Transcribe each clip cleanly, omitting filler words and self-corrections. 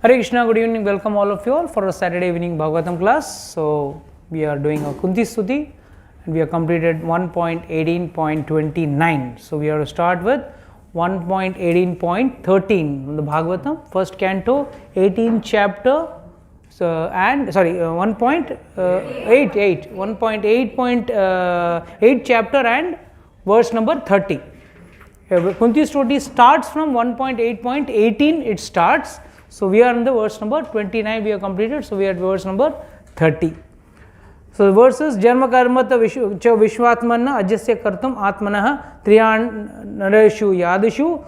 Hare Krishna, good evening, welcome all of you all for a Saturday evening Bhagavatam class. So we are doing a Kunti Stuti and we have completed 1.18.29. So we have to start with 1.18.13 from the Bhagavatam, first canto, 18th chapter, so, and sorry, 1.8 chapter and verse number 30. Kunti Stuti starts from 1.8.18, it starts. So we are in the verse number 29, we have completed, so we are at verse number 30. So the verse is Jarma Karmata Vishwatmanna Ajasya Kartam Atmanah Triyanarashu Yadishu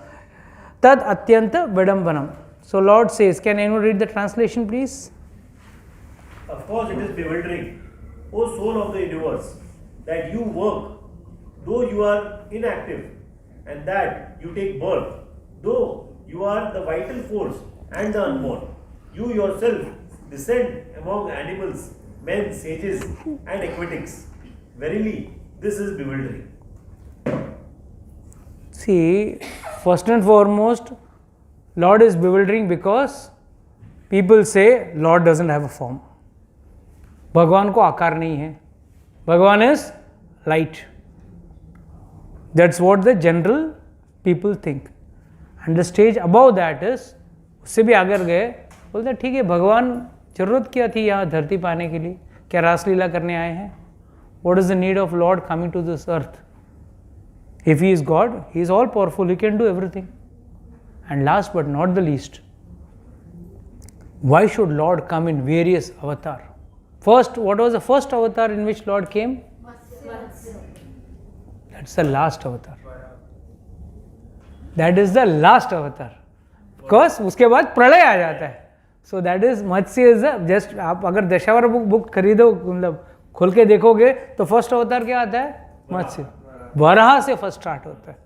Tad Atyanta Vedambanam. So Lord says, can anyone read the translation please? Of course it is bewildering, O soul of the universe, that you work, though you are inactive, and that you take birth, though you are the vital force and the unborn. You yourself descend among animals, men, sages, and aquatics. Verily, this is bewildering. See, first and foremost, Lord is bewildering because people say Lord doesn't have a form. भगवान को आकार नहीं है. भगवान is light. That's what the general people think. And the stage above that is, उससे भी आगे गए, बोलते ठीक है भगवान जरूरत क्या थी यहाँ धरती पाने के लिए, क्या रासलीला करने आए हैं? What is the need of Lord coming to this earth? If he is God, he is all powerful, he can do everything. And last but not the least, why should Lord come in various avatars? First, what was the first avatar in which Lord came? That's the last avatar. That is the last avatar. Because उसके बाद प्रलय आ जाता है. So that is Matsya is just आप अगर दशावर book खरीदो मतलब खोल के देखोगे तो फर्स्ट अवतार क्या आता है? मत्स्य. वराह से फर्स्ट स्टार्ट होता है.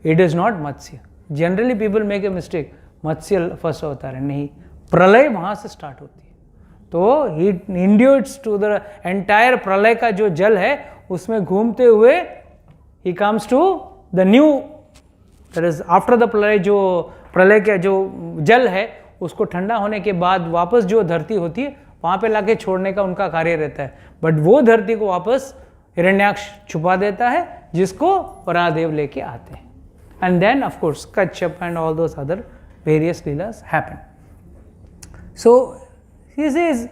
It is not Matsya. Generally people make a mistake. Matsya first अवतार है, नहीं, प्रलय वहाँ से स्टार्ट होती है. तो he induces to the entire प्रलय का जो जल है उसमें घूमते हुए he comes to the new, that is after the प्रलय, जो प्रलय का जो जल है उसको ठंडा होने के बाद वापस जो धरती होती है वहाँ पे लाके छोड़ने का उनका कार्य रहता है. बट वो धरती को वापस हिरण्याक्ष छुपा देता है जिसको वराहदेव लेके आते हैं. And then of course Kachchhap and all those other various lilas happen. So he says,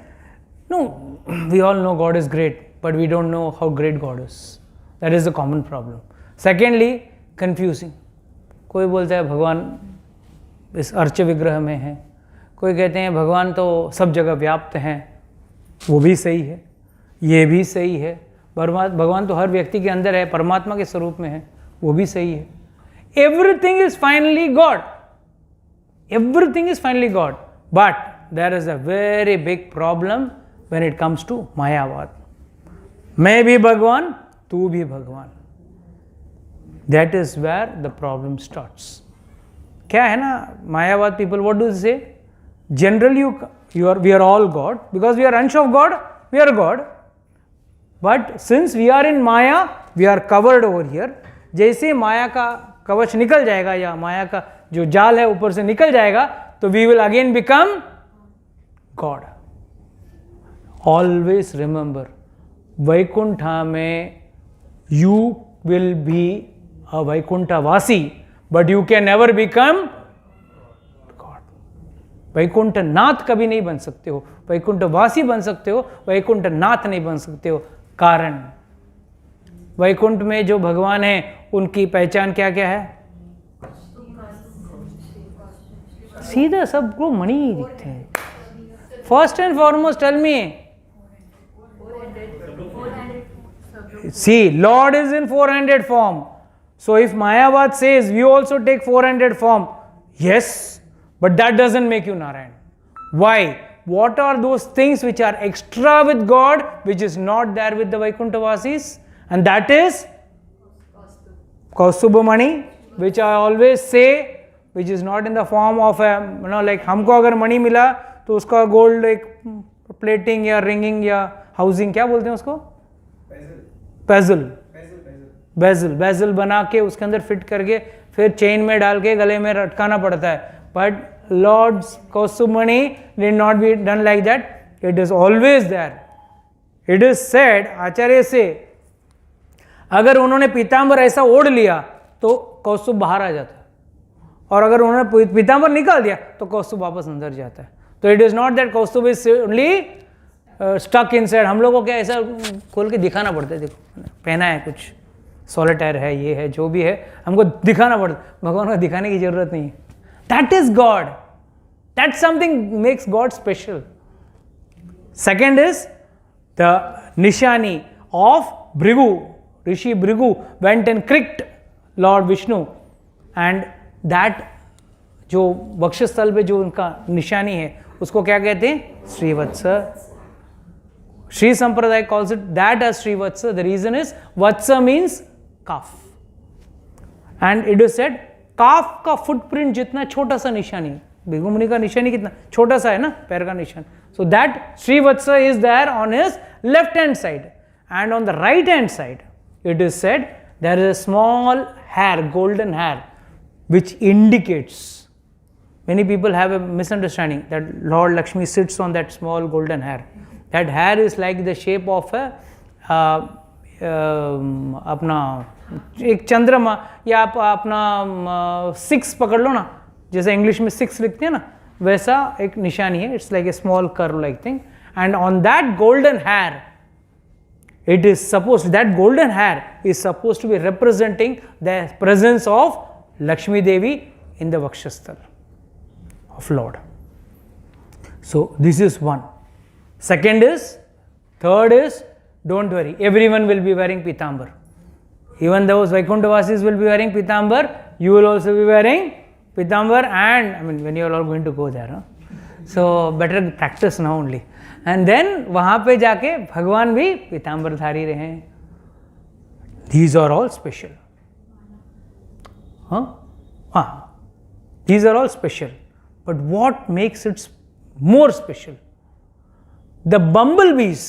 no, we all know God is great, but we don't know how great God is. That is the common problem. Secondly, confusing. कोई बोलता है भगवान इस urge विग्रह में है, कोई कहते हैं भगवान तो सब जगह व्याप्त हैं, वो भी सही है, ये भी सही है. भगवान तो हर व्यक्ति के अंदर है, परमात्मा के स्वरूप में है, वो भी सही है. Everything is finally God. Everything is finally God. But there is a very big problem when it comes to Mayavad. मैं भी भगवान, तू भी भगवान. That is where the problem starts. क्या है ना, Mayavad people, what do they say? Generally we are all God, because we are अंश of God, we are God. But since we are in Maya, we are covered over here. जैसे माया का कवच निकल जाएगा या माया का जो जाल है ऊपर से निकल जाएगा, तो we will again become God. Always remember, Vaikuntha में you will be a Vaikuntha Vasi, but you can never become God. Vaikuntha नाथ कभी नहीं बन सकते हो, वैकुंठ वासी बन सकते हो, वैकुंठ नाथ नहीं बन सकते हो. कारण, वैकुंठ में जो भगवान है उनकी पहचान क्या क्या है? सीधा सबको मणि ही दिखते हैं. First and foremost, tell me. See, Lord is in 400 form. So if Mayavad says we also take 400 form, yes, but that doesn't make you Narayan. Why? What are those things which are extra with God, which is not there with the Vaikuntavasis? And that is Kaustubhamani, which I always say, which is not in the form of a, like हमको अगर मणि मिला तो उसका gold एक plating या ringing या housing, क्या बोलते हैं उसको? बेजल बना के उसके अंदर फिट करके फिर चेन में डाल के गले में लटकाना पड़ता है. But Lord's Kaustumani need not be done like that. It is always there. It is said, आचार्य से अगर उन्होंने पीतांबर ऐसा ओढ़ लिया तो कौस्तुभ बाहर आ जाता है, और अगर उन्होंने पीतांबर निकाल दिया तो कौस्तुभ वापस अंदर जाता है. तो it is not that Kaustubh is only stuck inside. हम लोगों को क्या ऐसा खोल के दिखाना पड़ता है, देखो पहना है कुछ, सॉलिटायर है, ये है, जो भी है, हमको दिखाना पड़ता है. भगवान को दिखाने की जरूरत नहीं है. That is God. That something makes God special. Second is the nishani of Bhrigu. Rishi Bhrigu went and kicked Lord Vishnu, and that जो वक्षस्थल पे जो उनका निशानी है उसको क्या कहते हैं? Shrivatsa. Shri Sampradaya calls it that as Shrivatsa. The reason is vatsa means calf, and it is said calf का फुटप्रिंट जितना छोटा सा निशानी है, भृगु मुनि का निशानी कितना छोटा सा है ना, पैर का निशान. So that Shrivatsa is there on his left hand side, and on the right hand side it is said there is a small hair, golden hair, which indicates, many people have a misunderstanding that Lord Lakshmi sits on that small golden hair. That hair is like the shape of a अपना एक चंद्रमा, या आप अपना 6 पकड़ लो ना, जैसे English में 6 लिखते हैं ना, वैसा एक निशानी है. It's like a small curve like thing, and on that golden hair it is supposed, that golden hair is supposed to be representing the presence of Lakshmi Devi in the Vakshasthal of Lord. So this is one. Second is, third is, don't worry, everyone will be wearing Pitambar. Even those Vaikuntavasis will be wearing Pitambar, you will also be wearing Pitambar, and I mean when you are all going to go there, so better practice now only. And then वहाँ पे जाके भगवान भी पीताम्बरधारी रहे. These are all special. हाँ, these are all special, but what makes its more special? The bumble bees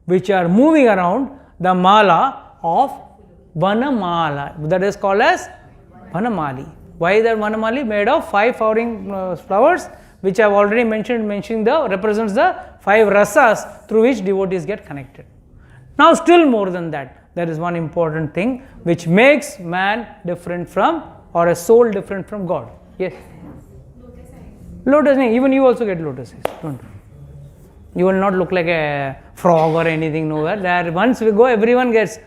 which are moving around the mala of Vanamala, that is called as Vanamali. Why that Vanamali? Made of 5 flowering flowers, which I have already mentioning the represents the 5 rasas through which devotees get connected. Now still more than that, there is one important thing which makes man different from, or a soul different from God. Yes? Lotus egg. Even you also get lotus eggs. Don't. You will not look like a frog or anything nowhere. There, once we go, everyone gets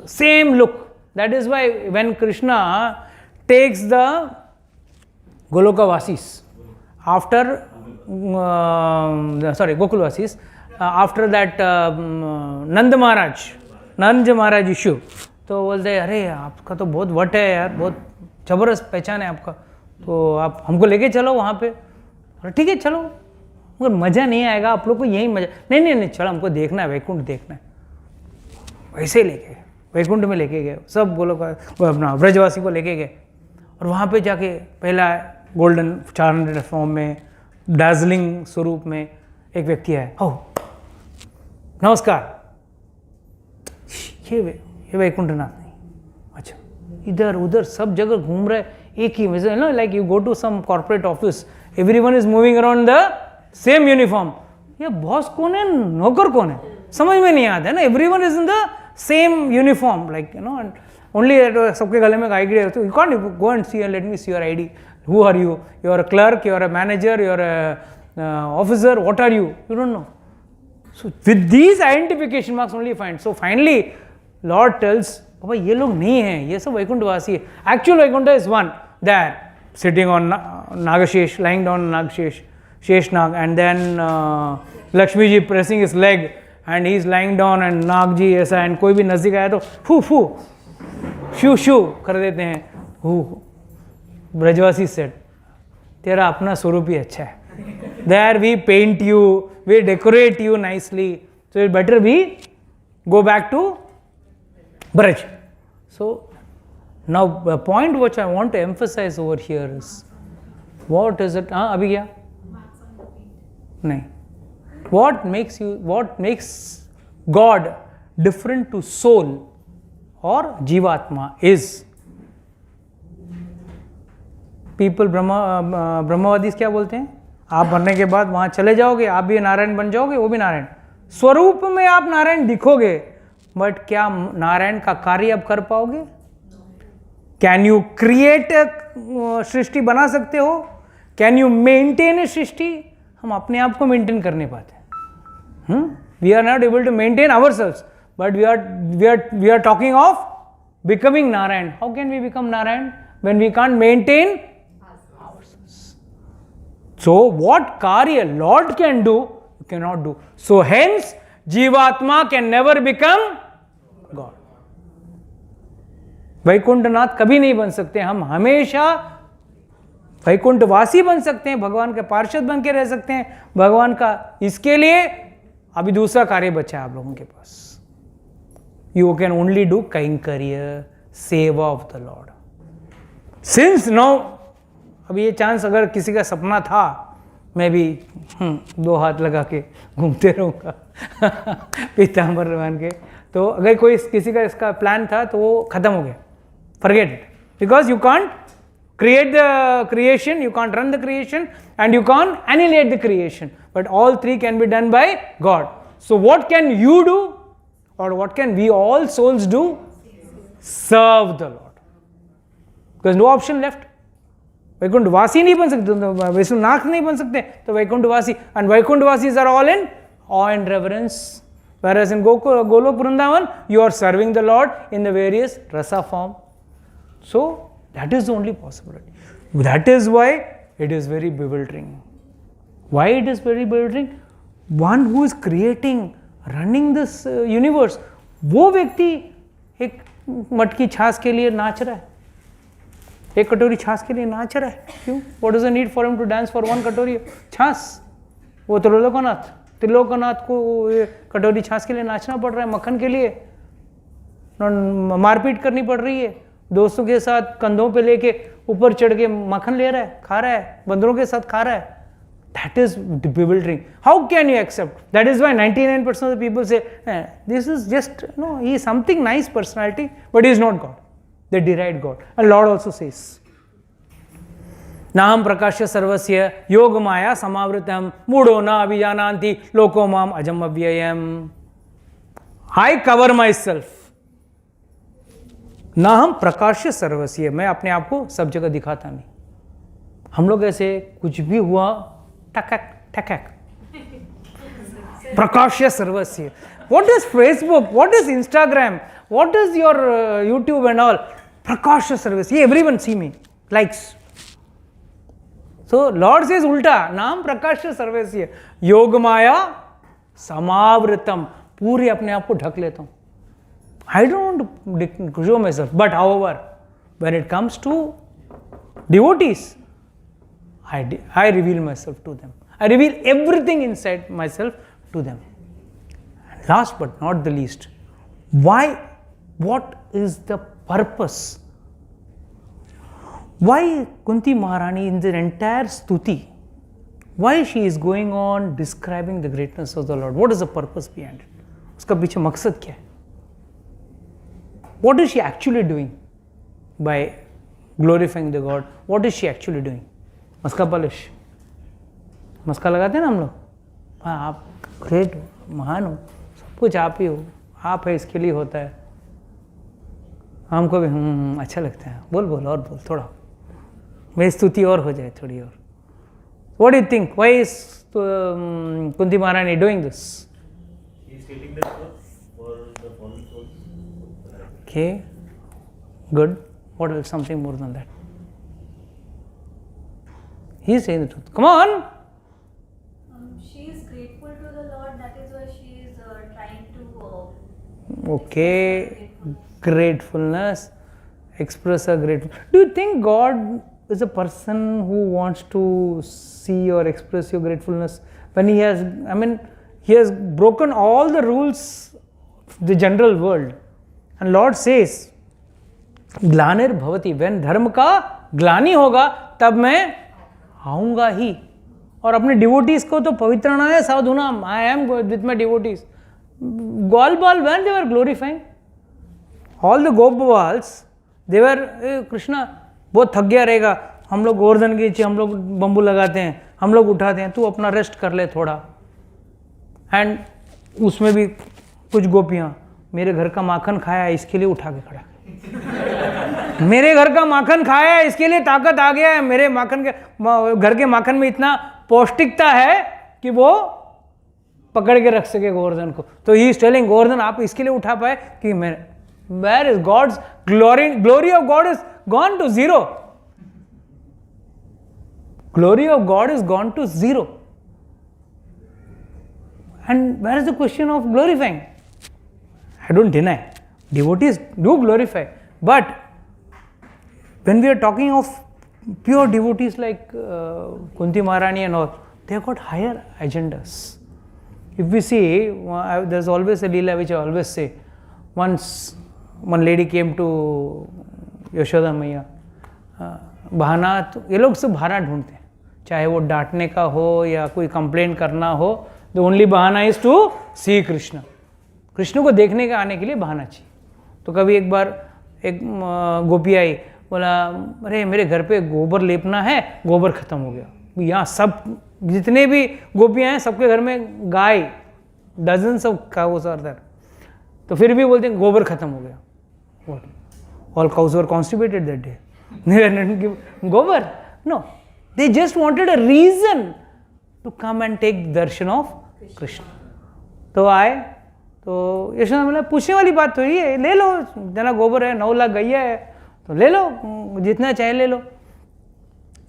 same look. That is why when Krishna takes the Golokavasis after Gokulvasis, after that Nand Maharaj issue, तो बोलते अरे आपका तो बहुत what है यार, बहुत जबरदस्त पहचान है आपका, तो आप हमको लेके चलो वहाँ पे. अरे ठीक है चलो, मगर मज़ा नहीं आएगा, आप लोग को यही मज़ा. नहीं चलो, हमको देखना है, वैकुंठ देखना है. वैसे लेके गए, वैकुंठ में लेके गए, सब अपना ब्रजवासी को लेके गए, और वहाँ पे जाके पहला गोल्डन 400 फॉर्म में, डार्जिलिंग स्वरूप में एक व्यक्ति है. ओह नमस्कार, ये वैकुंठनाथ नहीं. अच्छा, इधर उधर सब जगह घूम रहे एक ही वजह ना, like you go to some corporate office, everyone is moving around the same uniform. ये बॉस कौन है, नौकर कौन है, समझ में नहीं आता है ना. Everyone is in the same uniform, like you know, only सबके गले में आईडी है. तो you can't go and see and let me see your ID. Who are you? You are a clerk, you are a manager, you are a officer, what are you? You don't know. So with these identification marks only find. So finally Lord tells, पापा ये लोग नहीं हैं, ये सब वैकुंठवासी है. Actual Vaikuntha is one there, sitting on Nagashesh, lying down on Nagashesh, Sheshnag, and then Lakshmi ji pressing his leg, and he is lying down, and Nag ji ऐसा, and कोई भी नजदीक आया तो फू फू शू शू कर देते हैं. हु ब्रजवासी सेट, तेरा अपना स्वरूप ही अच्छा है. There we paint you, we decorate you nicely, so it better we go back to Braj. So now the point which I want to emphasize over here is, what is it? अभी क्या? नहीं. What makes God different to soul or Jivatma is people ब्रह्मवादी क्या बोलते हैं, आप मरने के बाद वहाँ चले जाओगे, आप भी नारायण बन जाओगे, वो भी नारायण, स्वरूप में आप नारायण दिखोगे, बट क्या नारायण का कार्य आप कर पाओगे? कैन यू क्रिएट सृष्टि बना सकते हो? Can you maintain a srishti? हम अपने आप को मेंटेन कर नहीं पाते। We are not able to maintain ourselves, but we are talking of becoming Narayan. How can we become Narayan when we can't maintain ourselves? So what karya Lord can do, you cannot do. So hence Jivatma can never become God. Vaikunthnath कभी नहीं बन सकते, हम हमेशा वैकुंठवासी बन सकते हैं, भगवान के पार्षद बन के रह सकते हैं भगवान का। इसके लिए अभी दूसरा कार्य बचा है आप लोगों के पास। You can only do kainkariya, सेवा of the Lord. Since now, अभी ये चांस अगर किसी का सपना था, मैं भी 2 हाथ लगा के घूमते रहूँगा पीताम्बर मान के, तो अगर कोई किसी का इसका प्लान था तो वो खत्म हो गया, forget it, because you can't create the creation, you can't run the creation, and you can't annihilate the creation, but all three can be done by God. So what can you do? Or what can we all souls do? Serve the Lord. There's no option left. वैकुंठवासी नहीं बन सकते, वैष्णवनाथ नहीं बन सकते, तो वैकुंठवासी, and वैकुंठवासीज are all in awe and reverence. Whereas in Golok Vrindavan, you are serving the Lord in the various rasa form. So that is the only possibility. That is why it is very bewildering. Why it is very bewildering? One who is creating, running this universe, वो व्यक्ति एक मटकी छाछ के लिए नाच रहा है, एक कटोरी छाछ के लिए नाच रहा है। क्यों? What is the need for him to dance for 1 katori छाछ? वो त्रिलोकनाथ को कटोरी छाछ के लिए नाचना पड़ रहा है, मक्खन के लिए मारपीट करनी पड़ रही है, दोस्तों के साथ कंधों पे लेके ऊपर चढ़ के मक्खन ले रहा है, खा रहा है, बंदरों के साथ खा रहा है। That is bewildering. How can you accept? That is why 99% of the people say, this is just, he is something nice personality, but he is not God. They deride God. And Lord also says, Naham prakashya sarvasya yoga maya samavritam mudo na avijananti loko mam ajam avyayam. I cover myself. Naham prakashya sarvasya. मैं अपने आप को सब जगह दिखाता नहीं। हम लोग ऐसे कुछ भी हुआ ठकक prakashya sarvasya. What is Facebook? What is Instagram? What is your YouTube and all? Prakashya sarvasya. Everyone see me, likes. So Lord says ulta, नाम prakashya sarvasya, योग माया समावृतम, पूरी अपने आप को ढक लेता हूँ। I don't want to show myself, but however, when it comes to devotees, I reveal myself to them. I reveal everything inside myself to them. And last but not the least, why? What is the purpose? Why Kunti Maharani in the entire stuti? Why she is going on describing the greatness of the Lord? What is the purpose behind it? उसका पीछे मकसद क्या है? What is she actually doing by glorifying the God? What is she actually doing? मस्का polish, मस्का लगाते हैं ना हम लोग। हाँ, आप ग्रेट हो, महान हो, सब कुछ आप ही हो, आप है, इसके लिए होता है। हमको भी अच्छा लगता है, बोल और बोल थोड़ा, मेरी स्तुति और हो जाए थोड़ी और। What do you think? Why is Kunti Maharani doing this? He is stating the truth for the fallen souls. Okay, good. What else? Something more than that? He is saying the truth. Come on. She is grateful to the Lord. That is why she is trying to. Okay, gratefulness. Express her gratefulness. Do you think God is a person who wants to see or express your gratefulness when he has? I mean, he has broken all the rules of the general world, and Lord says, "Glanir bhavati." When धर्म का ग्लानि होगा, तब मैं आऊंगा ही। और अपने devotees को तो पवित्रनाय साधुनाम, I am with my devotees. Golbal, when they were glorifying, all the Gopavals, they were, Krishna बहुत थक गया रहेगा, हम लोग गोवर्धन के नीचे हम लोग बम्बू लगाते हैं, हम लोग उठाते हैं, तू अपना रेस्ट कर ले थोड़ा। एंड उसमें भी कुछ गोपियाँ, मेरे घर का माखन खाया इसके लिए उठा के खड़ा मेरे घर का माखन खाया इसके लिए ताकत आ गया है, मेरे माखन के घर के माखन में इतना पौष्टिकता है कि वो पकड़ के रख सके गोवर्धन को। तो ही इज टेलिंग गोवर्धन आप इसके लिए उठा पाए कि मैं, where is God's glory of God is gone to zero, glory of God is gone to zero. And where is the question of glorifying? I don't deny, devotees do glorify, but when we are talking of pure devotees like Kunti Maharani and all, they have got higher agendas. If we see, there's always a leela which I always say. Once one lady came to Yashoda Maiya, बहाना, तो ये लोग सब बहाना ढूंढते हैं, चाहे वो डांटने का हो या कोई कंप्लेंट करना हो, द ओनली बहाना इज टू सी कृष्ण, कृष्ण को देखने का आने के लिए बहाना चाहिए। तो कभी एक बार एक गोपी आई, बोला अरे मेरे घर पे गोबर लेपना है, गोबर खत्म हो गया। यहाँ सब जितने भी गोपियाँ हैं सबके घर में गाय, dozens of cows are there, तो फिर भी बोलते हैं गोबर खत्म हो गया। All cows were constipated that day, they didn't give gobar. No, they just wanted a reason to come and take darshan of Krishna. तो आए, तो यशोदा बोला पूछने वाली बात थोड़ी है, ले लो, जना गोबर है, 9 लाख गैया है, तो ले लो, जितना चाहे ले लो।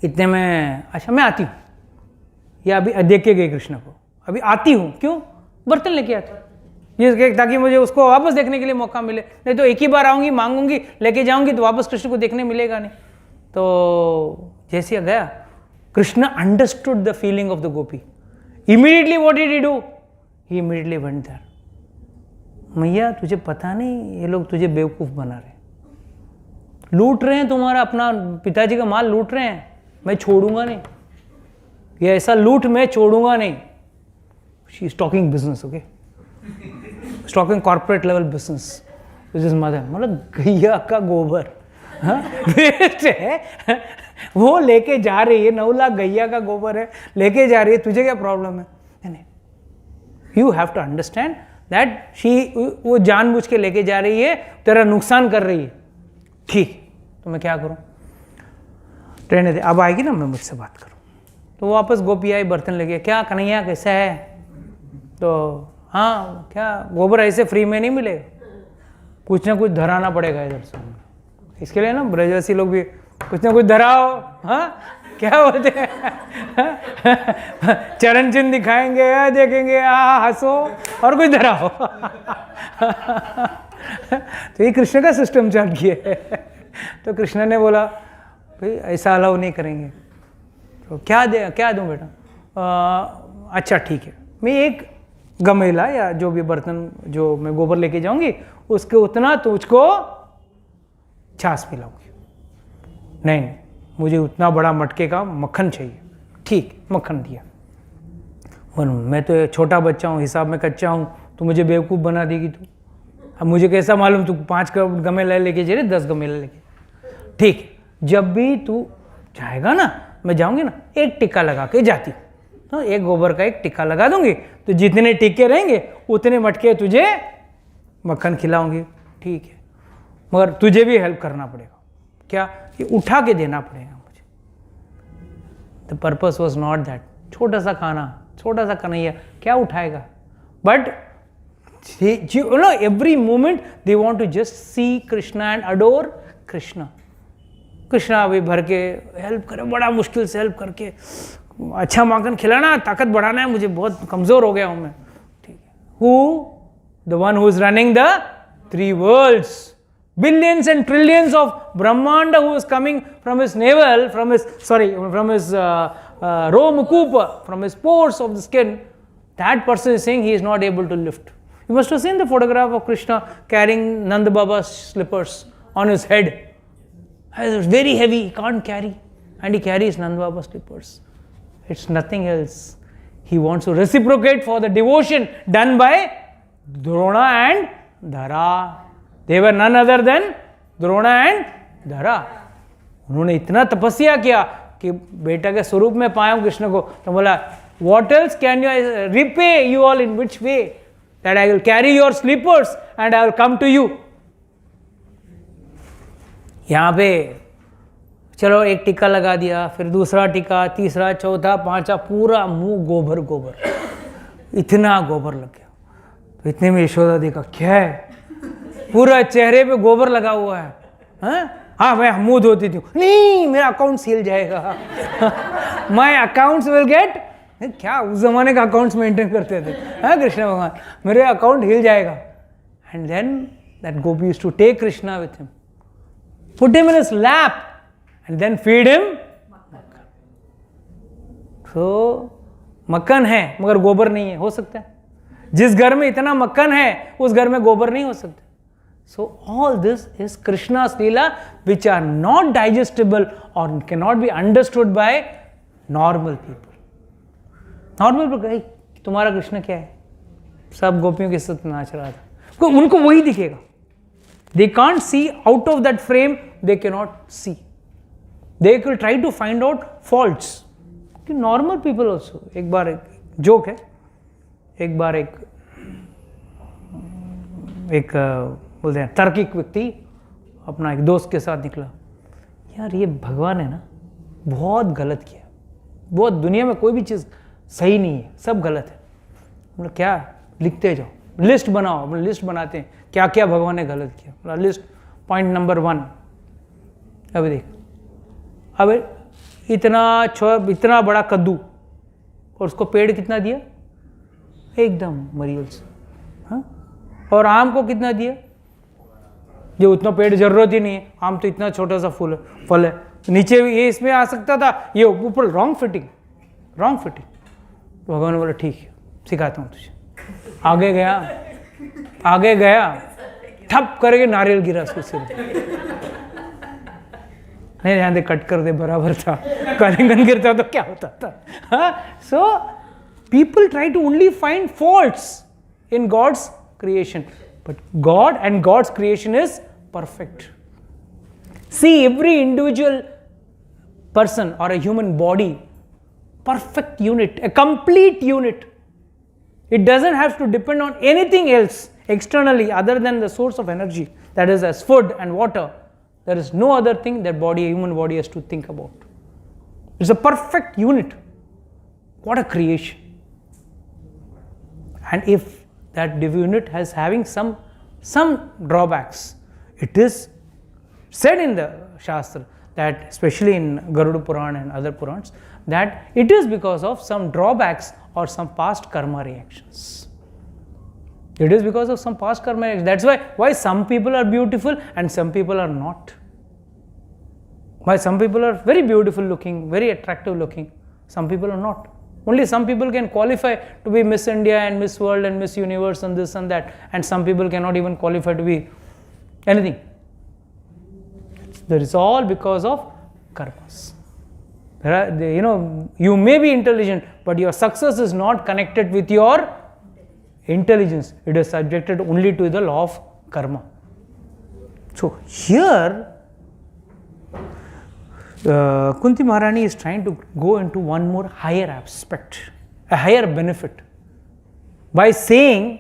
इतने में अच्छा मैं आती हूँ, या अभी देख के गई कृष्ण को, अभी आती हूँ, क्यों? बर्तन लेके आती हूँ, ये ताकि मुझे उसको वापस देखने के लिए मौका मिले, नहीं तो एक ही बार आऊँगी, मांगूंगी, लेके जाऊँगी तो वापस कृष्ण को देखने मिलेगा नहीं। तो जैसे गया, Krishna understood the feeling of the gopi, immediately what did he do, he immediately went there, मैया तुझे पता नहीं ये लोग तुझे बेवकूफ़ बना रहे, लूट रहे हैं तुम्हारा, अपना पिताजी का माल लूट रहे हैं, मैं छोड़ूंगा नहीं, ये ऐसा लूट मैं छोड़ूंगा नहीं। She is talking business, okay, talking corporate level business which is mother, मतलब गैया का गोबर वेस्ट है, वो लेके जा रही है, 9 लाख गैया का गोबर है, लेके जा रही है, तुझे क्या प्रॉब्लम है? नहीं, you have to understand that she, वो जानबूझ के लेके जा रही है, तेरा नुकसान कर रही है, ठीक, तो मैं क्या करूं? रहने दे, अब आएगी ना मैं मुझसे बात करूं। तो वापस गोपी आई, बर्तन लेके, क्या कन्हैया कैसा है? तो हाँ, क्या गोबर ऐसे फ्री में नहीं मिलेगा, कुछ ना कुछ धराना पड़ेगा इधर से, इसके लिए ना ब्रजवासी लोग भी कुछ ना कुछ धराओ, हाँ क्या बोलते हैं चरण चिन्ह दिखाएंगे, देखेंगे, हंसो और कुछ धराओ तो ये कृष्ण का सिस्टम चालू किया है। तो कृष्ण ने बोला भाई ऐसा अलाउ नहीं करेंगे, तो क्या दूं बेटा? अच्छा ठीक है, मैं एक गमेला या जो भी बर्तन जो मैं गोबर लेके जाऊंगी उसके उतना तुझको छाछ पिलाऊंगी। नहीं, मुझे उतना बड़ा मटके का मक्खन चाहिए। ठीक, मक्खन दिया। और मैं तो छोटा बच्चा हूँ, हिसाब में कच्चा हूँ, तो मुझे बेवकूफ़ बना देगी तू। अब मुझे कैसा मालूम तू 5 गमेला लेके जा रही, 10 गमेला लेके। ठीक, जब भी तू जाएगा ना, मैं जाऊँगी ना, एक टिक्का लगा के जाती हूँ, तो एक गोबर का एक टिक्का लगा दूंगी, तो जितने टिक्के रहेंगे उतने मटके तुझे मक्खन खिलाऊंगी। ठीक है, मगर तुझे भी हेल्प करना पड़ेगा। क्या? ये उठा के देना पड़ेगा मुझे। The purpose was not that, छोटा सा खाना, छोटा सा कन्हैया क्या उठाएगा, but you know every moment they want to just see Krishna and adore Krishna. Krishna अभी भर के हेल्प करे, बड़ा मुश्किल से हेल्प करके अच्छा माखन खिलाना, ताकत बढ़ाना है, मुझे बहुत कमज़ोर हो गया हूँ मैं। ठीक है, who the one who is running the 3 worlds, billions and trillions of Brahmanda who is coming from his navel, from his Rho Mukupa, from his pores of the skin, that person is saying he is not able to lift. You must have seen the photograph of Krishna carrying Nanda Baba's slippers on his head. It's very heavy, he can't carry, and he carries Nanda Baba's slippers. It's nothing else. He wants to reciprocate for the devotion done by Drona and Dhara. They were none other than Drona and Dhara. उन्होंने इतना तपस्या किया कि बेटा के स्वरूप में पाया हूं कृष्ण को, तो बोला what else can you repay you all in which way that I will carry your slippers and I will come to you. यहां पे चलो एक टीका लगा दिया, फिर दूसरा टीका, तीसरा, चौथा, पांचवा, पूरा मुंह गोबर गोबर, इतना गोबर लग गया। तो इतने में यशोदा देखा क्या है, पूरा चेहरे पे गोबर लगा हुआ है। हाँ मैं मुंह धोती थी, नहीं मेरा अकाउंट हिल जाएगा, माई अकाउंट्स विल गेट, क्या उस जमाने का अकाउंट्स मेंटेन करते थे हाँ कृष्ण भगवान, मेरे अकाउंट हिल जाएगा। And then that gopi used to take Krishna with him, put him in his lap and then feed him makkan. So मक्खन है मगर गोबर नहीं है, हो सकता है जिस घर में इतना मक्खन है उस घर में गोबर नहीं हो सकता। So all this is Krishna's Leela which are not digestible or cannot be understood by normal people. Normal people, तुम्हारा कृष्ण क्या है, सब गोपियों के साथ नाच रहा था, उनको वही दिखेगा। They can't see out of that frame, they cannot see. They will try to find out faults. Normal people also. एक बार एक जोक है, एक बार एक बोलते हैं तार्किक व्यक्ति अपना एक दोस्त के साथ निकला, यार ये भगवान है ना बहुत गलत किया, बहुत दुनिया में कोई भी चीज़ सही नहीं है, सब गलत है। मतलब क्या, लिखते जाओ, लिस्ट बनाओ, अपने लिस्ट बनाते हैं क्या क्या भगवान ने गलत किया। मतलब लिस्ट पॉइंट नंबर 1, अभी देख, अब इतना बड़ा कद्दू और उसको पेड़ कितना दिया, एकदम मरियल से, हाँ? और आम को कितना दिया, जो उतना पेड़ जरूरत ही नहीं है, आम तो इतना छोटा सा फूल है, फल है, नीचे भी ये इसमें आ सकता था, ये ऊपर रॉन्ग फिटिंग। तो भगवान ने बोला ठीक है सिखाता हूँ तुझे। आगे गया ठप करके नारियल गिरा उसको सिर पे। नहीं ध्यान दे, कट कर दे, बराबर था, कलिंगन गिरता तो क्या होता था। So people try to only find faults in God's creation, but God and God's creation is perfect. See every individual person or a human body, perfect unit, a complete unit. It doesn't have to depend on anything else externally other than the source of energy, that is as food and water. There is no other thing that human body has to think about. It's a perfect unit. What a creation. And if that unit is having some drawbacks, it is said in the Shastra that, especially in Garuda Purana and other Purans, that it is because of some drawbacks or some past karma reactions. It is because of some past karma reactions. That's why some people are beautiful and some people are not. Why some people are very beautiful looking, very attractive looking, some people are not. Only some people can qualify to be Miss India and Miss World and Miss Universe and this and that, and some people cannot even qualify to be anything. That is all because of karmas. You may be intelligent, but your success is not connected with your intelligence. It is subjected only to the law of karma. So here, Kunti Maharani is trying to go into one more higher aspect, a higher benefit, by saying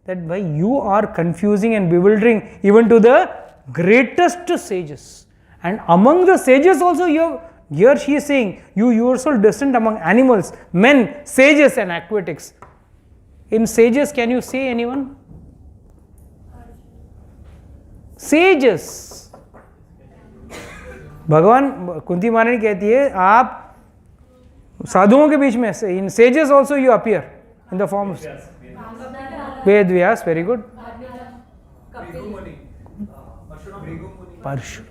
that why you are confusing and bewildering even to the greatest sages. And among the sages also, here she is saying, you yourself descend among animals, men, sages and aquatics. In sages, can you say anyone? Sages. भगवान कुंती महारानी कहती है आप साधुओं के बीच में से, in sages also you appear in the form of Ved Vyas, very good. Parshu.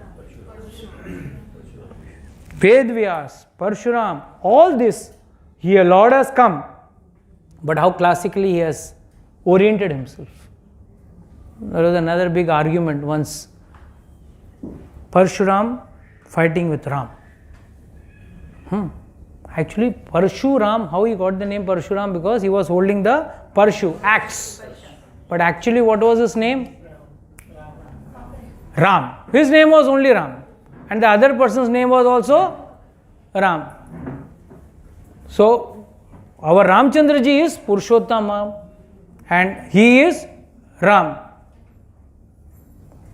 Ved Vyas, Parshuram, all this, here Lord has come, but how classically he has oriented himself. There was another big argument once, Parshuram fighting with Ram. Actually, Parshuram, how he got the name Parshuram? Because he was holding the Parshu, axe. But actually, what was his name? Ram. His name was only Ram. and the other person's name was also Ram. So our Ramchandra ji is Purushottama and he is Ram.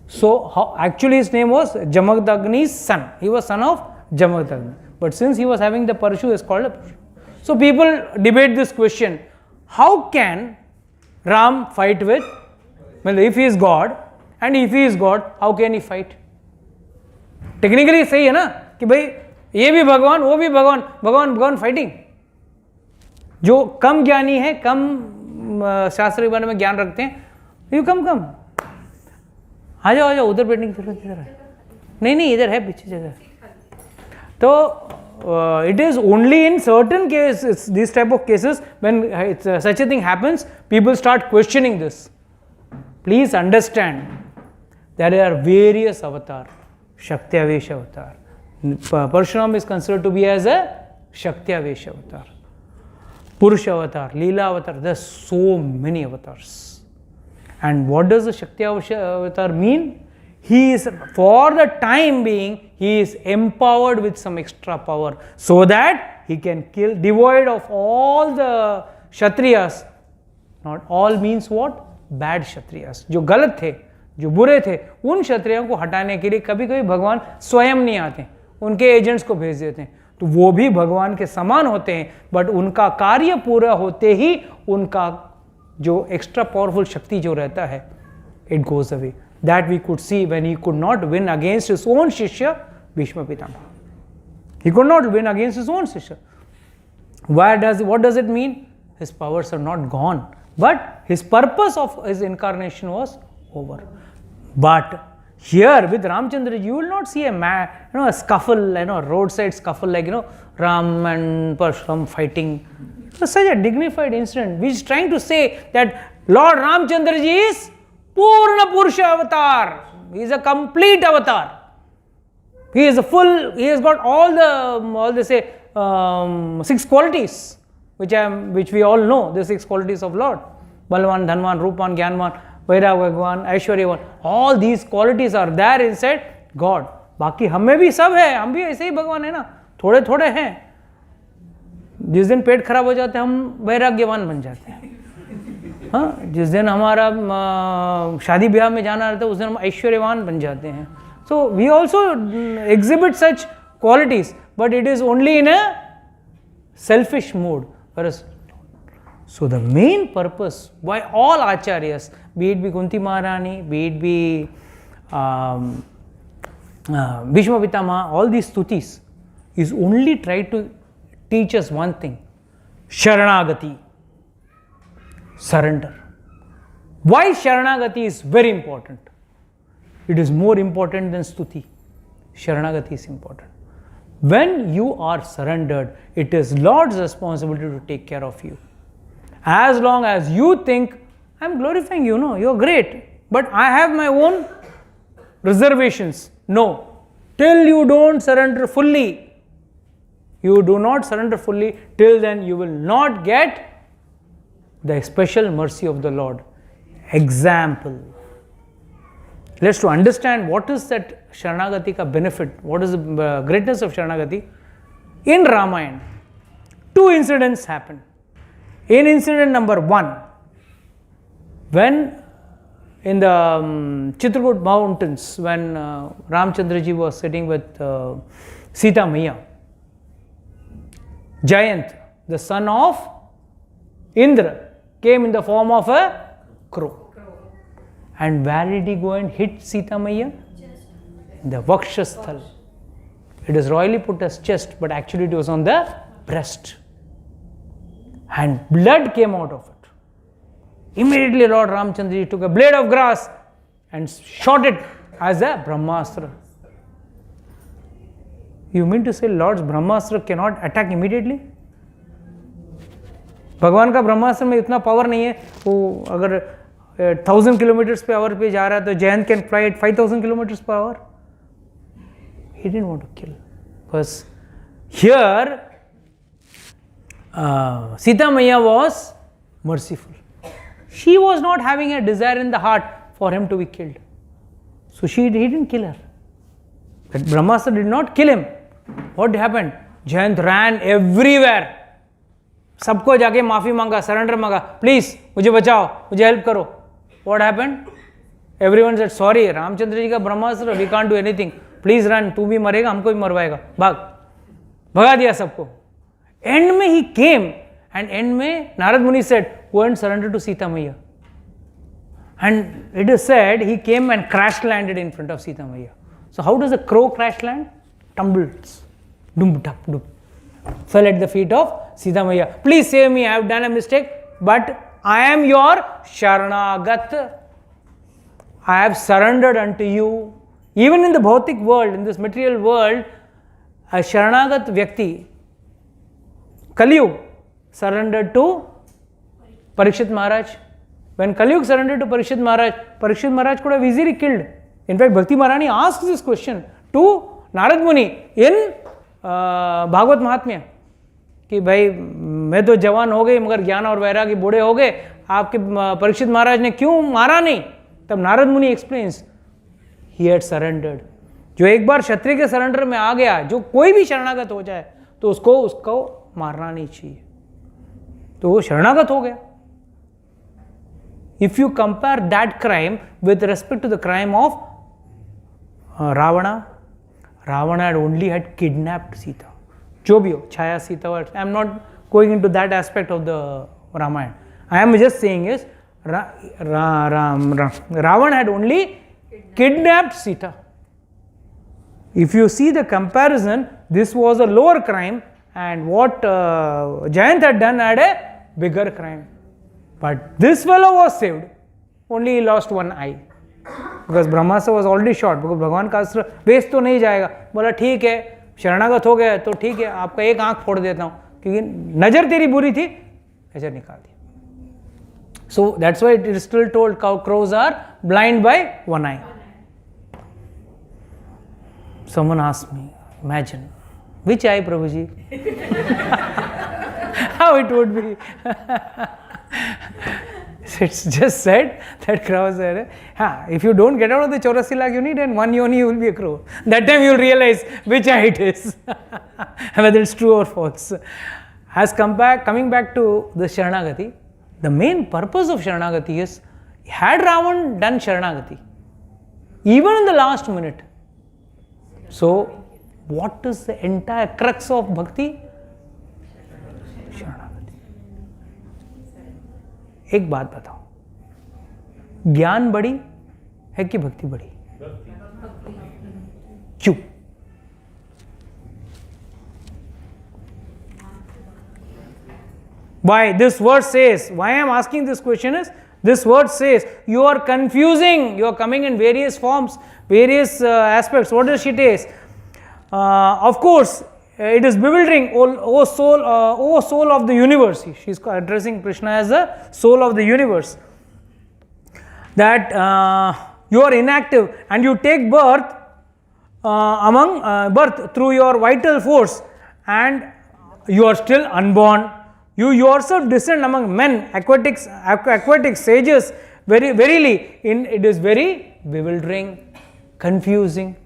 So actually his name was Jamadagni's son. He was son of Jamadagni. But since he was having the Parshu, he is called a Parshu. So people debate this question. How can Ram fight with, well, if he is God, and if he is God, how can he fight? Technically सही है ना कि भाई ये भी भगवान वो भी भगवान, भगवान फाइटिंग. जो कम ज्ञानी है, कम शास्त्र के बारे में ज्ञान रखते हैं, यू कम आ जाओ उधर बैठने की जरूरत इधर है. नहीं इधर है पीछे जगह. तो it is only in certain cases, these type of cases, when such a thing happens, people start questioning this. Please understand, there are various avatars. Shakti-avesh avatar. Parshuram is considered to be as a Shakti-avesh avatar. Purusha avatar, Leela avatar, there are so many avatars. And what does the Shakti-avesh avatar mean? He is, for the time being, he is empowered with some extra power so that he can kill, devoid of all the Kshatriyas. Not all means what? Bad Kshatriyas. जो गलत थे, जो बुरे थे, उन क्षत्रियों को हटाने के लिए कभी कभी भगवान स्वयं नहीं आते, उनके एजेंट्स को भेज देते हैं. तो वो भी भगवान के समान होते हैं, बट उनका कार्य पूरा होते ही उनका जो एक्स्ट्रा पावरफुल शक्ति जो रहता है, it goes away. That we could see when he could not win against his own Shishya, Bhishma Pitama. He could not win against his own Shishya. What does it mean? His powers are not gone, but his purpose of his incarnation was over. But here with Ramchandra, you will not see a scuffle, a roadside scuffle like Ram and Parshuram fighting. It was such a dignified incident, which is trying to say that Lord Ramchandra ji is Purna Purusha avatar. He is a complete avatar. He is he has got all the 6 qualities, which we all know, the 6 qualities of Lord. Balwan, Dhanwan, Rupan, Gyanwan, Vairagwan, Aishwaryavan. All these qualities are there inside God. बाकी हम में भी सब है, हम भी ऐसे ही भगवान है ना, थोड़े थोड़े हैं. जिस दिन पेट खराब हो जाते हैं हम वैराग्यवान बन जाते हैं. हाँ, जिस दिन हमारा शादी ब्याह में जाना रहता है उस दिन हम ऐश्वर्यवान बन जाते हैं. So we also exhibit such qualities, but it is only in a selfish mode. Whereas, so the main purpose why all acharyas, be it Kunti Maharani, be it Bhishma Pitama, all these stutis, is only try to teach us one thing: Sharanagati. Surrender. Why Sharanagati is very important? It is more important than Stuti. Sharanagati is important. When you are surrendered, it is Lord's responsibility to take care of you. As long as you think, I am glorifying you, no, you are great, but I have my own reservations. No. Till you don't surrender fully, you do not surrender fully, till then you will not get the special mercy of the Lord. Example. Let's to understand what is that Sharanagati ka benefit, what is the greatness of Sharanagati. In Ramayana, 2 incidents happen. In incident number 1, when in the Chitrakoot mountains, when Ramchandra ji was sitting with Sita Maiya, Jayant, the son of Indra, came in the form of a crow. And where did he go and hit Sita Maiya? In the Vakshasthal. It is royally put as chest, but actually it was on the breast. And blood came out of it. Immediately Lord Ramchandra took a blade of grass and shot it as a Brahmastra. You mean to say Lord's Brahmastra cannot attack immediately? भगवान का ब्रह्मास्त्र में इतना power नहीं है, वो अगर 1000 kilometres पे our पे जा रहा है तो Jayant can fly at 5000 kilometres per hour. He didn't want to kill. Because here Sita Maiya was merciful. She was not having a desire in the heart for him to be killed. So he didn't kill her. But Brahmastra did not kill him. What happened? Jayant ran everywhere. सबको जाके माफी मांगा, surrender मांगा, please मुझे बचाओ, मुझे help करो. What happened? Everyone said sorry, Ramchandra ji का ब्रह्मास्त्र, we can't do anything. Please run, तू भी मरेगा, हमको भी मरवाएगा, भाग. भगा दिया सबको. End में he came and end में नारद मुनि said, go and surrender to Sita Maiya. And it is said he came and crash landed in front of Sita Maiya. So how does a crow crash land? Tumbles. Dum dup dup. Fell at the feet of Sita Maiya. Please save me, I have done a mistake, but I am your Sharanagat. I have surrendered unto you. Even in the bhautik world, in this material world, a Sharanagat Vyakti, Kaliyug, surrendered to Parikshit Maharaj. When Kaliyug surrendered to Parikshit Maharaj could have easily killed. In fact, Bhakti Maharani asked this question to Narad Muni in Bhagavat महात्म्य कि भाई मैं तो जवान हो गई मगर ज्ञान और वैरागी बूढ़े हो गए, आपके परीक्षित महाराज ने क्यों मारा नहीं? तब नारद मुनि एक्सप्लेन्स, ही हैड सरेंडर्ड. जो एक बार क्षत्रिय के सरेंडर में आ गया, जो कोई भी शरणागत हो जाए तो उसको मारना नहीं चाहिए, तो वो शरणागत हो गया. If you compare that crime with respect to the crime of Ravana had only had kidnapped Sita. जो भी हो, Chaya Sita, I am not going into that aspect of the Ramayana. I am just saying is Ravana had only kidnapped Sita. If you see the comparison, this was a lower crime and what Jayant had done had a bigger crime. But this fellow was saved. Only he lost one eye. Because Brahmastra was already shot. Because भगवान का अस्त्र waste तो नहीं जाएगा. बोला ठीक है, शरणागत हो गया तो ठीक है, आपका एक आंख फोड़ देता हूँ क्योंकि नजर तेरी बुरी थी, नजर निकाल दी. So that's why it is still told crows are blind by one eye. Someone asked me, imagine which eye, Prabhuji? How it would be? It's just said that crows are, if you don't get out of the 84 lakh unit and one yoni, you will be a crow. That time you will realize which eye it is, whether it's true or false. As coming back to the Sharanagati, the main purpose of Sharanagati is, had Ravan done Sharanagati, even in the last minute, so what is the entire crux of bhakti? Sharanagati. एक बात बताओ, ज्ञान बड़ी है कि भक्ति बड़ी? क्यों? Why? This word says, why I am asking this question is, this word says, you are confusing, you are coming in various forms, various aspects. What does she taste? Of course, it is bewildering, O soul of the universe. She is addressing Krishna as the soul of the universe. That you are inactive and you take birth birth through your vital force, and you are still unborn. You yourself descend among men, aquatic sages. Verily, it is very bewildering, confusing.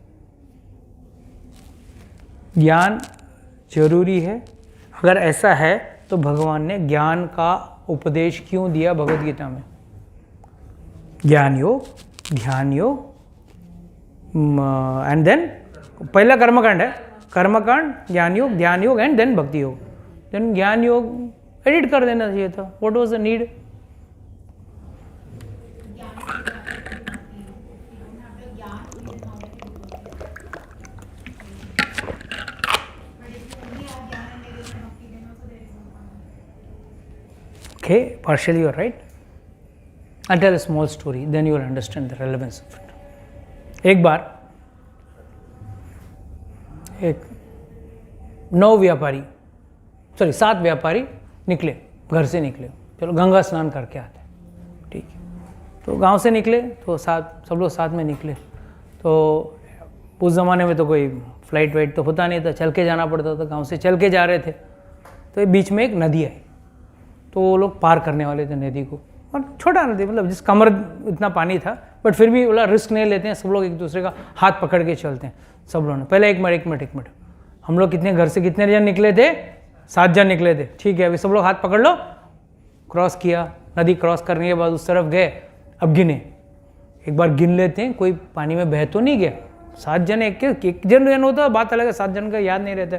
ज्ञान जरूरी है. अगर ऐसा है तो भगवान ने ज्ञान का उपदेश क्यों दिया भगवद गीता में? ज्ञान योग, ध्यान योग, एंड देन पहला कर्मकांड है, कर्मकांड, ज्ञान योग, ध्यान योग एंड देन भक्ति योग. देन ज्ञान योग एडिट कर देना चाहिए था. What was the need? Okay, partially you are right. I'll tell a small story, then you will understand the relevance of it. एक बार एक 7 व्यापारी निकले, घर से निकले, चलो गंगा स्नान करके आते हैं, ठीक है. तो गांव से निकले तो सब लोग साथ में निकले. तो उस ज़माने में तो कोई फ्लाइट वाइट तो होता नहीं था, चल के जाना पड़ता था. गांव से चल के जा रहे थे तो बीच में एक नदी आई. तो वो लोग पार करने वाले थे नदी को, और छोटा नदी, मतलब जिस कमर इतना पानी था, बट फिर भी बोला रिस्क नहीं लेते हैं, सब लोग एक दूसरे का हाथ पकड़ के चलते हैं सब लोगों ने। पहले एक मिनट, हम लोग कितने घर से कितने जन निकले थे? 7 जन निकले थे, ठीक है, अभी सब लोग हाथ पकड़ लो, क्रॉस किया, नदी क्रॉस करने के बाद उस तरफ गए, अब गिने, एक बार गिन लेते हैं, कोई पानी में बह तो नहीं गया। 7 जन एक जन होता, बात अलग है, 7 जन का याद नहीं रहता,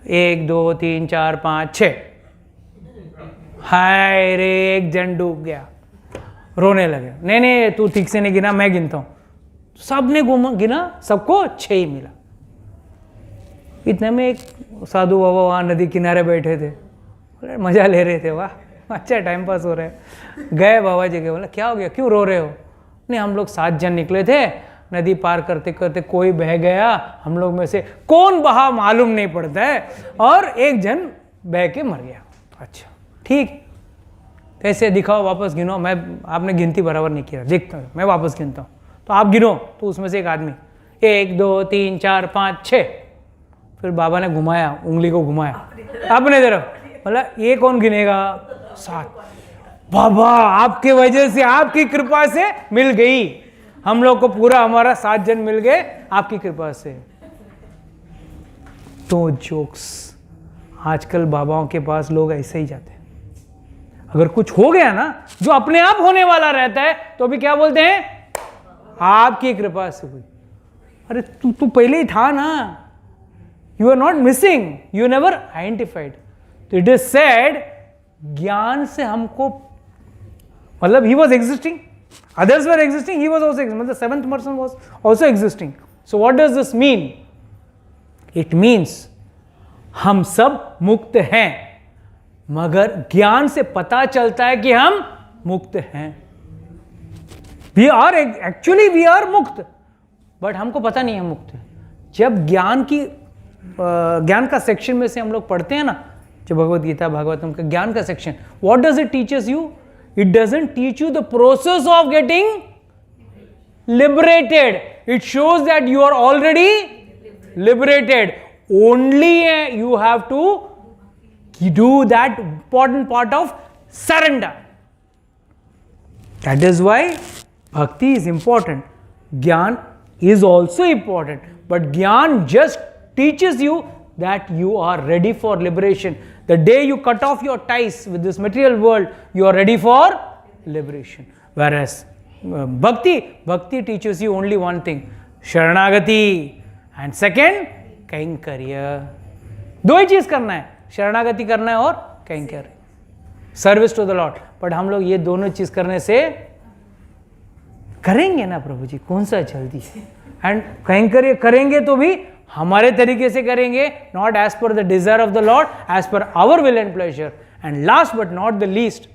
1 2 3 4 5 6, हाय रे एक जन डूब गया, रोने लगे, नहीं तू ठीक से नहीं गिना, मैं गिनता हूँ। सबने गिना, सबको 6 ही मिला। इतने में एक साधु बाबा वहाँ नदी किनारे बैठे थे, बोले मजा ले रहे थे, वाह अच्छा टाइम पास हो रहा है। गए बाबा जी के, बोला क्या हो गया, क्यों रो रहे हो? नहीं हम लोग 7 जन निकले थे, नदी पार करते करते कोई बह गया, हम लोग में से कौन बहा मालूम नहीं पड़ता है, और एक जन बह के मर गया। अच्छा ठीक, कैसे दिखाओ, वापस गिनो। मैं, आपने गिनती बराबर नहीं किया, देखता हूँ मैं वापस गिनता हूँ, तो आप गिनो, तो उसमें से एक आदमी 1 2 3 4 5 6, फिर बाबा ने घुमाया, उंगली को घुमाया अपने तरफ, बोला ये कौन गिनेगा? 7। बाबा आपके वजह से, आपकी कृपा से मिल गई, हम लोग को पूरा हमारा 7 जन मिल गए आपकी कृपा से। तो जोक्स, आजकल बाबाओं के पास लोग ऐसे ही जाते हैं। अगर कुछ हो गया ना जो अपने आप होने वाला रहता है, तो भी क्या बोलते हैं? आपकी कृपा से हुई। अरे तू पहले ही था ना, you are not missing, you never identified. तो इट इज सेड, ज्ञान से हमको, मतलब he was existing, others were existing, he was also existing, the 7th person was also existing. So what does this mean? It means हम सब मुक्त हैं, मगर ज्ञान से पता चलता है कि हम मुक्त हैं। We are actually we are मुक्त, बट हमको पता नहीं है मुक्त है। जब ज्ञान का सेक्शन में से हम लोग पढ़ते हैं ना, जो भगवत गीता भागवतम का ज्ञान का section, what does it teaches you? It doesn't teach you the process of getting liberated. It shows that you are already liberated. Only you have to do that important part of surrender. That is why bhakti is important. Gyan is also important. But Gyan just teaches you that you are ready for liberation. The day you cut off your ties with this material world, you are ready for liberation. Whereas Bhakti teaches you only one thing, Sharanagati, and second, Kainkariya. दो ही चीज करना है, शरणागति करना है और कैंकर, service to the lord. But हम लोग ये दोनों चीज करने से करेंगे ना प्रभु जी, कौन सा जल्दी है। एंड कैंकर करेंगे तो भी हमारे तरीके से करेंगे, not as per the desire of the lord, as per our will and pleasure. And last but not the least,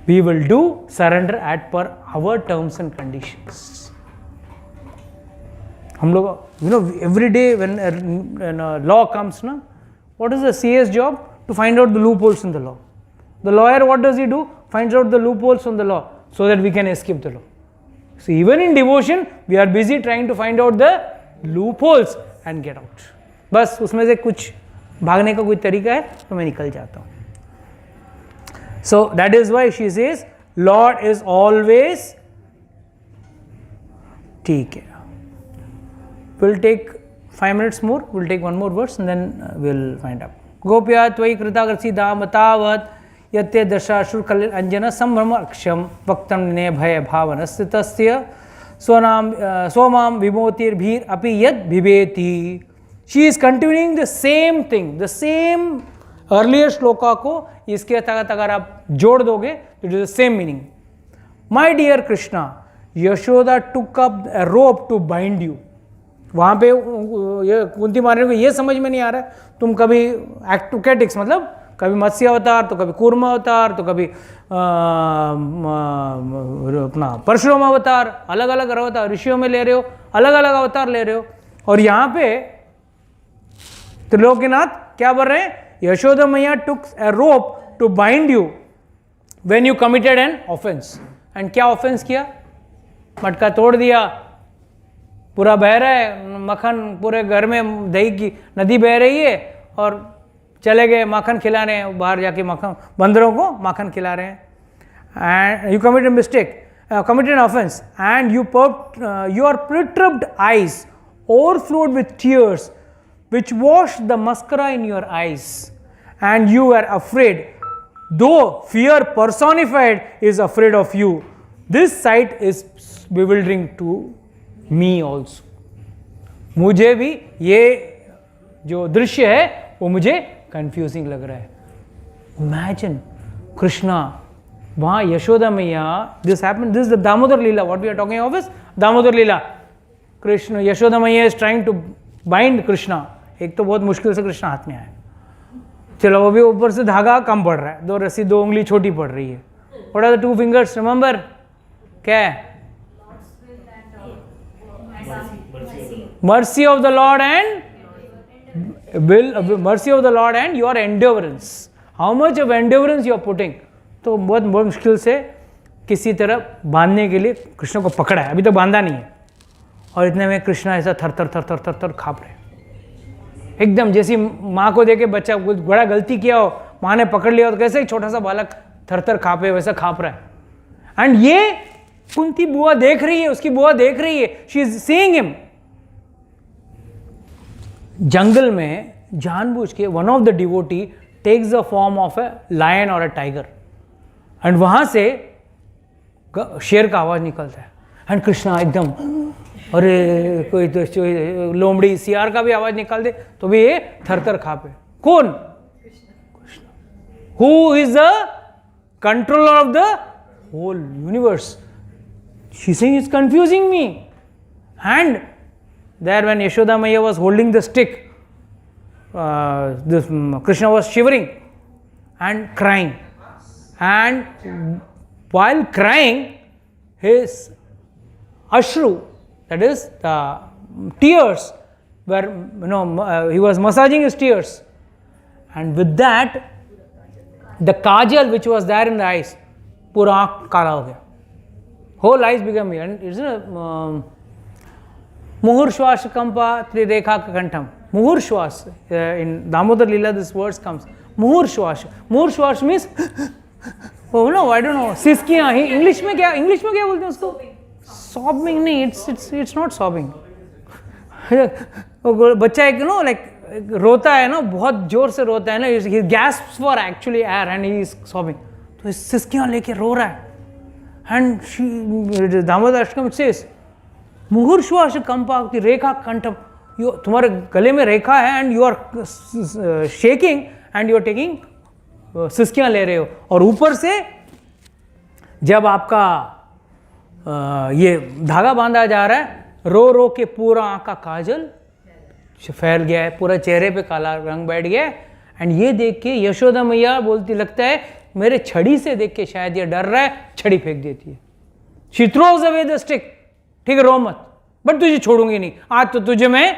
we will do surrender at per our terms and conditions. हम लोग, you know, every day when law comes ना, what is the CS job? To find out the loopholes in the law. The lawyer, what does he do? Finds out the loopholes in the law so that we can escape the law. So even in devotion, we are busy trying to find out the loopholes and get out. बस उसमें से कुछ भागने का कोई तरीका है तो मैं निकल जाता हूँ. So that is why she says, Lord is always. ठीक है. We'll take 5 minutes more. We'll take one more verse and then we'll find out. Gopya tvai kritagrasi damatavat yatte dashashur kal anjana sambhrama aksham vaktam ne bhaya bhavanastasya swamam vimotir bhir api yad viveti. She is continuing the same thing, the same earlier shloka को इसके तहत अगर आप जोड़ दोगे तो it is the same meaning. My dear Krishna, Yashoda took up a rope to bind you. वहाँ पे ये कुंती मारने को ये समझ में नहीं आ रहा है, तुम कभी एक्टोकेटिक्स मतलब कभी मत्स्य अवतार, तो कभी कूर्म अवतार, तो कभी अपना परशुराम अवतार, अलग अलग अवतार ऋषियों में ले रहे हो, अलग अलग अवतार ले रहे हो। और यहाँ पे त्रिलोकीनाथ क्या बोल रहे हैं? Yashoda maiya took a rope to bind you when you committed an offence. And क्या ऑफेंस किया? मटका तोड़ दिया, पूरा बह रहा है मक्खन, पूरे घर में दही की नदी बह रही है और चले गए माखन खिला रहे हैं, बाहर जाके मक्खन, बंदरों को माखन खिला रहे हैं। And you commit a mistake committed an offense, and your perturbed eyes overflowed with tears, which washed the mascara in your eyes, and you were afraid, though fear personified is afraid of you. This sight is bewildering to me also. मुझे भी ये जो दृश्य है वो मुझे confusing लग रहा है. इमेजिन कृष्णा वहाँ Yashoda maiya, this happened, this the Damodar Leela, what we are talking of is Damodar Leela. Krishna, Yashoda maiya is trying to bind Krishna. एक तो बहुत मुश्किल से कृष्णा हाथ में आया, चलो वो भी ऊपर से धागा कम पड़ रहा है, 2 रस्सी 2 उंगली छोटी पड़ रही है. What are the 2 fingers, remember क्या है? mercy of the Lord and mercy of the Lord and your endurance. How much of endurance you are putting. तो बहुत मुश्किल से किसी तरह बांधने के लिए कृष्ण को पकड़ा है, अभी तो बांधा नहीं है, और इतने में कृष्ण ऐसा थर थर थर थर थर थर काँप रहे, एकदम जैसी माँ को देखे बच्चा कुछ बड़ा गलती किया हो, माँ ने पकड़ लिया हो तो कैसे एक छोटा सा बालक थर थर काँपे वैसा काँप रहा है. एंड ये कुंती बुआ देख रही है, उसकी बुआ देख रही है, शी इज सीइंग हिम. जंगल में जानबूझ के one of the devotee takes the form of a lion और ए टाइगर, एंड वहां से शेर का आवाज निकलता है, एंड कृष्णा एकदम अरे कोई तो लोमड़ी सियार का भी आवाज निकाल दे तो भी ये थर थर कांपे. कौन? Krishna. Who is the controller of the whole universe. She saying is confusing me. And there when Yashoda Maiya was holding the stick, Krishna was shivering and crying, and while crying his ashru, that is the tears were, he was massaging his tears, and with that the kajal which was there in the eyes पूरा आँख काला हो गया, whole eyes became, and it's a मुहुर्श्वास कंपा त्रिरेखा कंठम. मुहुर्श्वास, in Damodar Leela this words comes. मुहुर्श्वास. मुहुर्श्वास means oh no, I don't know, सिसकियाँ. इंग्लिश में क्या बोलते हैं उसको? Sobbing नहीं, it's not sobbing. बच्चा एक like रोता है ना, बहुत जोर से रोता है ना, he gasps for actually air and he is sobbing. तो सिसकियाँ लेके रो रहा है, and Damodar Ashtakam says मुहुर्श्वास कंपाक्ति रेखा कंठम. तुम्हारे गले में रेखा है and you are shaking and you are taking सिसकियाँ ले रहे हो, और ऊपर से जब आपका ये धागा बांधा जा रहा है, रो रो के पूरा आँख का काजल फैल गया है, पूरा चेहरे पे काला रंग बैठ गया है. एंड ये देख के यशोदा मैया बोलती, लगता है मेरे छड़ी से देख के शायद ये डर रहा है, छड़ी फेंक देती है. She throws away the stick. ठीक है, रो मत, बट तुझे छोड़ूंगी नहीं, आज तो तुझे मैं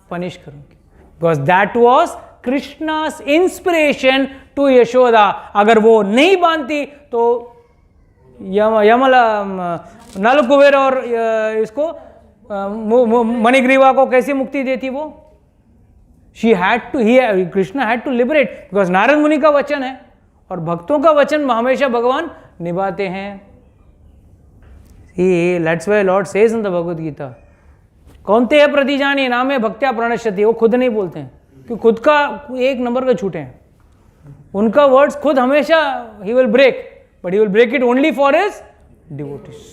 पनिश करूंगी. Because that was Krishna's inspiration to Yashoda. अगर वो नहीं बांधती तो नल कुबेर और इसको मणिग्रीवा को कैसे मुक्ति देती वो? She had to, Krishna had to liberate, because Narad muni का वचन है और भक्तों का वचन हमेशा भगवान निभाते हैं. That's why Lord says in the Bhagavad Gita, कौनते है प्रतिजानी नामे भक्त्या प्रणश्यति. वो खुद नहीं बोलते हैं कि खुद का 1 नंबर का झूठे हैं. उनका वर्ड्स खुद हमेशा he will break, but he will break it only for his devotees.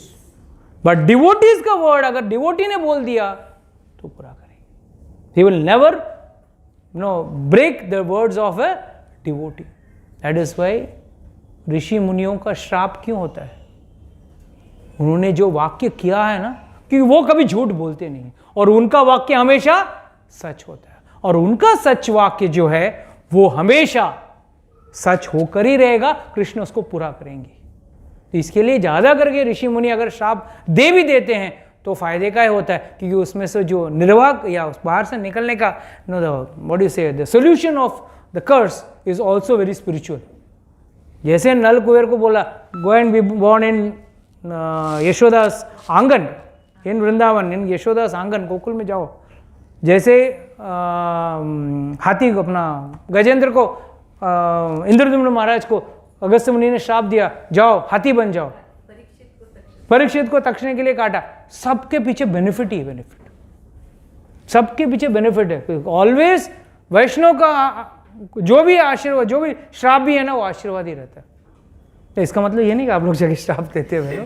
But devotees का वर्ड अगर डिवोटी ने बोल दिया तो पूरा करेंगे. He will never break the words of a devotee. That is why ऋषि मुनियों का श्राप क्यों होता है? उन्होंने जो वाक्य किया है ना, कि वो कभी झूठ बोलते नहीं, और उनका वाक्य हमेशा सच होता है, और उनका सच वाक्य जो है वो हमेशा सच होकर ही रहेगा. कृष्ण उसको पूरा करेंगे. तो इसके लिए ज्यादा करके ऋषि मुनि अगर श्राप दे भी देते हैं तो फायदे का ही होता है, क्योंकि उसमें से जो निर्वाह या उस बाहर से निकलने का what you say the solution of the curse is also very spiritual. जैसे नल कुबेर को बोला go and be born in Yashoda's aangan in Vrindavan, इन यशोदास आंगन गोकुल में जाओ. जैसे हाथी को अपना गजेंद्र को इंद्रद्युम्न महाराज को अगस्त्य मुनि ने श्राप दिया, जाओ हाथी बन जाओ. परीक्षित को तक्षण के लिए काटा, सबके पीछे बेनिफिट ही बेनिफिट, सबके पीछे बेनिफिट है। ऑलवेज वैष्णव का जो भी आशीर्वाद, जो भी श्राप भी है ना, वो आशीर्वाद ही रहता है। तो इसका मतलब ये नहीं कि आप लोग जाके श्राप देते हुए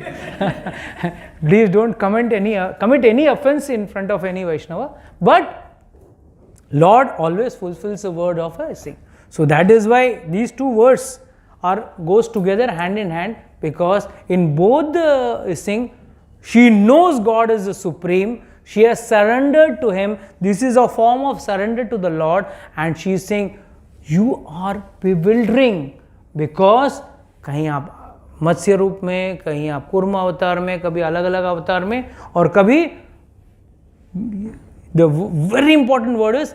please don't commit any offence in front of any Vaishnav, but lord always fulfils the word of a सिंह. So that is why these two words goes together hand in hand, because in both the sing, she knows God is the supreme, she has surrendered to him. This is a form of surrender to the Lord, and she is saying you are bewildering, because कहीं आप मत्स्य रूप में, कहीं आप कूर्म अवतार में, कभी अलग अलग अवतार में, और कभी the very important word is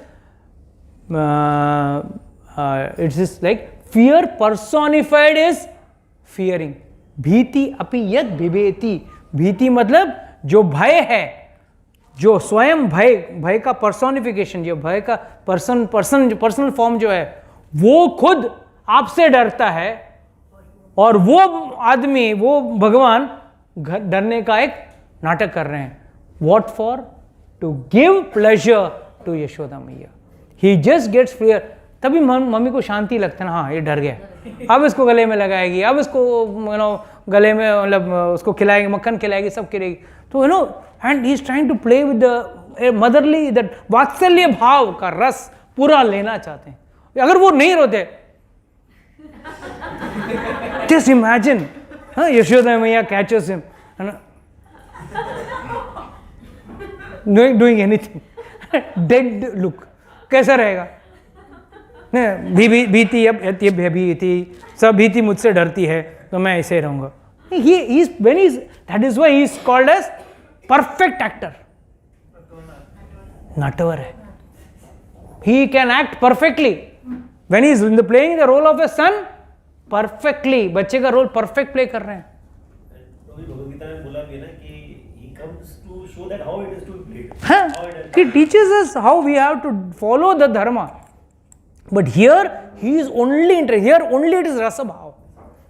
it is like fear personified is fearing. भीति अपि यद बिभेति, भीति मतलब जो भय है, जो स्वयं भय का पर्सोनिफिकेशन, जो भय का पर्सनल फॉर्म जो है, वो खुद आपसे डरता है, और वो आदमी, वो भगवान डरने का एक नाटक कर रहे हैं. What for? To give pleasure to Yashoda मैया. He just gets fear. तभी मम्मी को शांति लगता है ना, हाँ ये डर गया, अब इसको गले में लगाएगी, अब इसको गले में मतलब उसको खिलाएगी, मक्खन खिलाएगी, सब खिलाएगी. तो and he is trying to play with the motherly, that vatsalya bhav का रस पूरा लेना चाहते हैं. अगर वो नहीं रोते, जस्ट इमेजिन यशोदा मैया catches him doing anything, dead look, कैसा रहेगा? भीति अब भीति, सब भीति मुझसे डरती है, तो मैं ऐसे रहूंगा. That is why he is called as perfect actor. Natwar है. He can act perfectly when he is playing the role of a son perfectly. बच्चे का रोल परफेक्ट प्ले कर रहे हैं. भगवद्गीता में बोला भी ना कि he comes to show that how it is to be played. हाँ, he teaches us how we have to follow the dharma. But here he is only interested. Here only it is rasa bhav.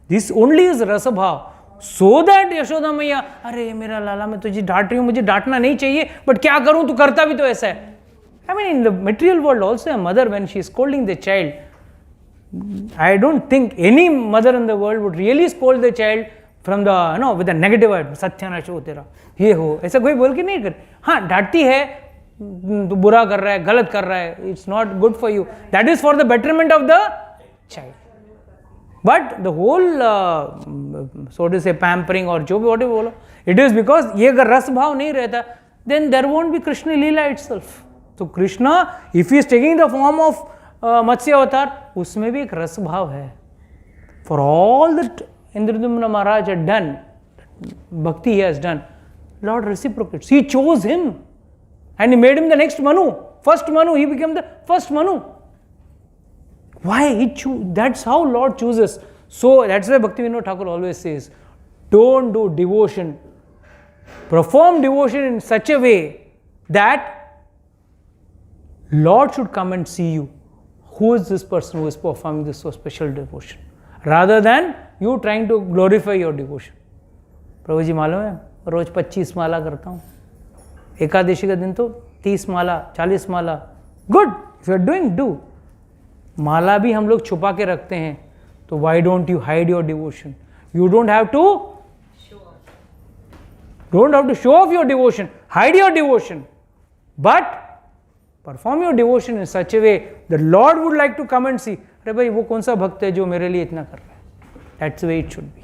This only is rasa bhav. So that Yashoda मैया, अरे मेरा लाला, मैं तुझे डांट रही हूँ, मुझे डांटना नहीं चाहिए, बट क्या करूँ, तू करता भी तो ऐसा है. I mean, in the material world also, a mother, when she is scolding the child, I don't think any mother in the world would really scold the child from the with a negative word. सत्यानाश हो तेरा, ये हो, ऐसा कोई बोल के नहीं कर. हाँ, डांटती है तो बुरा कर रहा है, गलत कर रहा है, it's not good for you, that is for the betterment of the child. But the whole so to say pampering और जो भी वॉट बोलो, इट इज बिकॉज ये अगर रस भाव नहीं रहता, then there won't be Krishna leela itself. तो Krishna if he is taking the form of Matsya avatar, उसमें भी एक रस भाव है. For all that Indradyumna Maharaj had done, bhakti he has done, Lord reciprocates. He chose him and he made him the next Manu, first Manu. He became the first Manu. Why? That's how Lord chooses. So that's why Bhaktivinoda Thakur always says, don't do devotion, perform devotion in such a way that Lord should come and see you. Who is this person who is performing this so special devotion? Rather than you trying to glorify your devotion. प्रभु जी मालूम है, रोज 25 माला करता हूँ, एकादशी का दिन तो 30 माला, 40 माला. Good, if you are doing, do. माला भी हम लोग छुपा के रखते हैं, तो why don't you hide your devotion? You don't have to show off your devotion, hide your devotion, but perform your devotion in such a way the Lord would like to come and see, अरे भाई वो कौन सा भक्त है जो मेरे लिए इतना कर रहा है. That's the way it should be.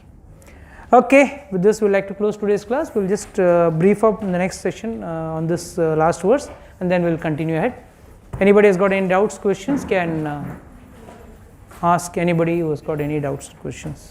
Okay, with this we'll like to close today's class. We'll just brief up in the next session on this last verse, and then we'll continue ahead. Anybody has got any doubts, questions, can ask anybody who has got any doubts, questions.